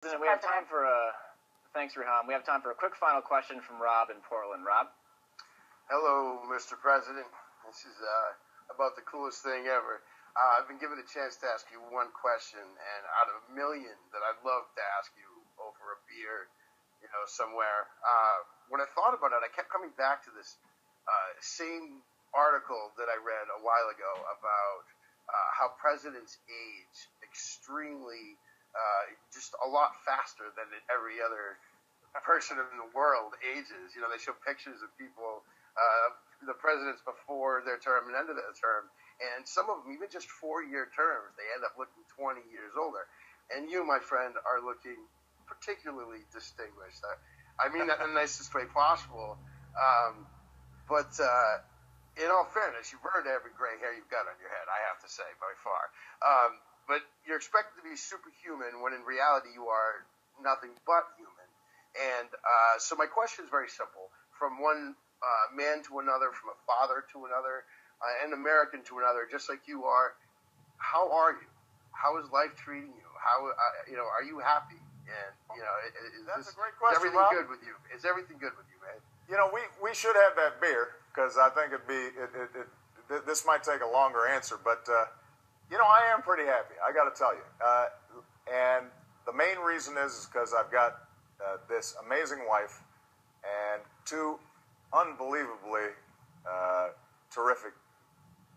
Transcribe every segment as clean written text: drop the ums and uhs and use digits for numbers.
We have time for thanks, Rehan. We have time for a quick final question from Rob in Portland. Rob? Hello, Mr. President. This is about the coolest thing ever. I've been given a chance to ask you one question, and out of a million that I'd love to ask you over a beer, somewhere, when I thought about it, I kept coming back to this same article that I read a while ago about how presidents age extremely just a lot faster than every other person in the world ages. They show pictures of people, the presidents before their term and end of their term, and some of them, even just 4-year terms, they end up looking 20 years older. And you, my friend, are looking particularly distinguished. I mean that in the nicest way possible. But in all fairness, you've earned every gray hair you've got on your head, I have to say, by far. But you're expected to be superhuman when in reality you are nothing but human. And so my question is very simple. From one man to another, from a father to another, an American to another, just like you are, how are you? How is life treating you? How are you happy? And That's a great question, is everything Rob. good with you? Is everything good with you, man? We should have that beer because I think this might take a longer answer, but I am pretty happy. I got to tell you, and the main reason is because I've got this amazing wife and 2 unbelievably terrific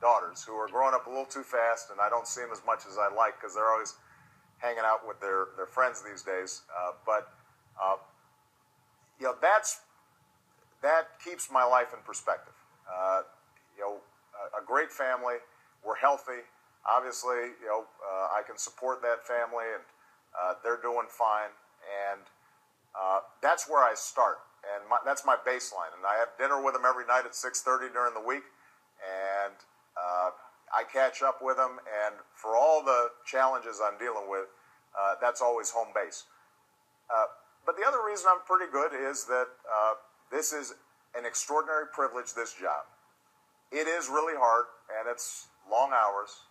daughters who are growing up a little too fast, and I don't see them as much as I like because they're always hanging out with their friends these days. But that keeps my life in perspective. A great family. We're healthy. Obviously, I can support that family, and they're doing fine. And that's where I start, and that's my baseline. And I have dinner with them every night at 6:30 during the week, and I catch up with them. And for all the challenges I'm dealing with, that's always home base. But the other reason I'm pretty good is that this is an extraordinary privilege, this job. It is really hard, and it's long hours,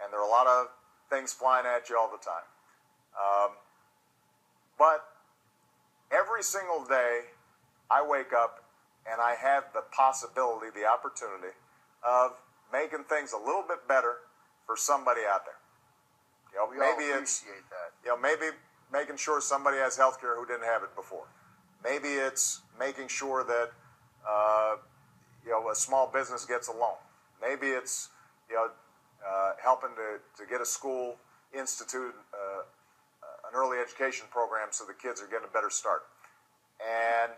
and there are a lot of things flying at you all the time. But every single day I wake up and I have the possibility, the opportunity of making things a little bit better for somebody out there. Maybe it's that. Maybe making sure somebody has health care who didn't have it before. Maybe it's making sure that a small business gets a loan. Maybe it's helping to get a school institute an early education program so the kids are getting a better start. And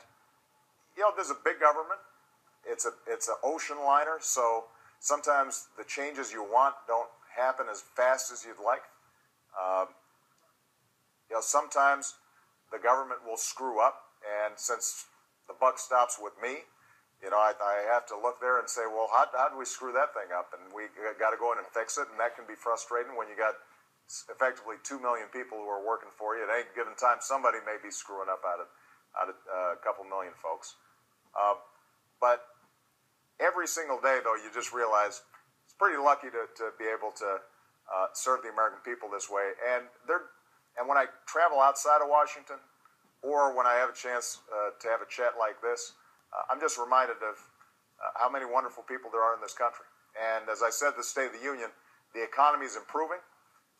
there's a big government. It's an ocean liner, so sometimes the changes you want don't happen as fast as you'd like. Sometimes the government will screw up, and since the buck stops with me, I have to look there and say, well, how did we screw that thing up? And we got to go in and fix it, and that can be frustrating when you got effectively 2 million people who are working for you. At any given time, somebody may be screwing up out of a couple million folks. But every single day, though, you just realize it's pretty lucky to be able to serve the American people this way. And when I travel outside of Washington, or when I have a chance to have a chat like this, I'm just reminded of how many wonderful people there are in this country. And as I said, the State of the Union, the economy is improving.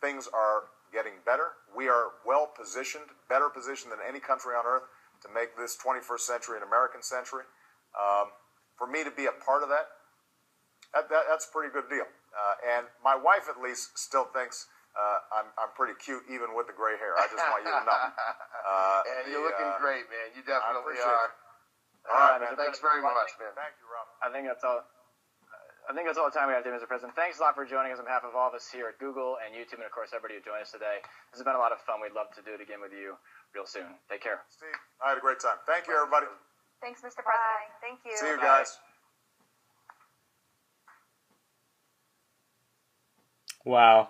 Things are getting better. We are well positioned, better positioned than any country on earth to make this 21st century an American century. For me to be a part of that's a pretty good deal. And my wife, at least, still thinks I'm pretty cute, even with the gray hair. I just want you to know. And you're looking great, man. You definitely are. All right, man. Thanks very much, man. Thank you, Rob. I think that's all the time we have today, Mr. President. Thanks a lot for joining us on behalf of all of us here at Google and YouTube, and of course everybody who joined us today. This has been a lot of fun. We'd love to do it again with you real soon. Take care. Steve, I had a great time. Thank you, everybody. Thanks, Mr. President. Thank you. See you guys. Wow.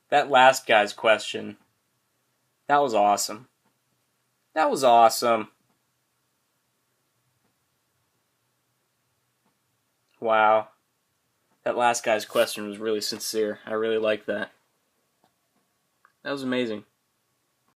That last guy's question, that was awesome. That was awesome. Wow. That last guy's question was really sincere. I really like that. That was amazing.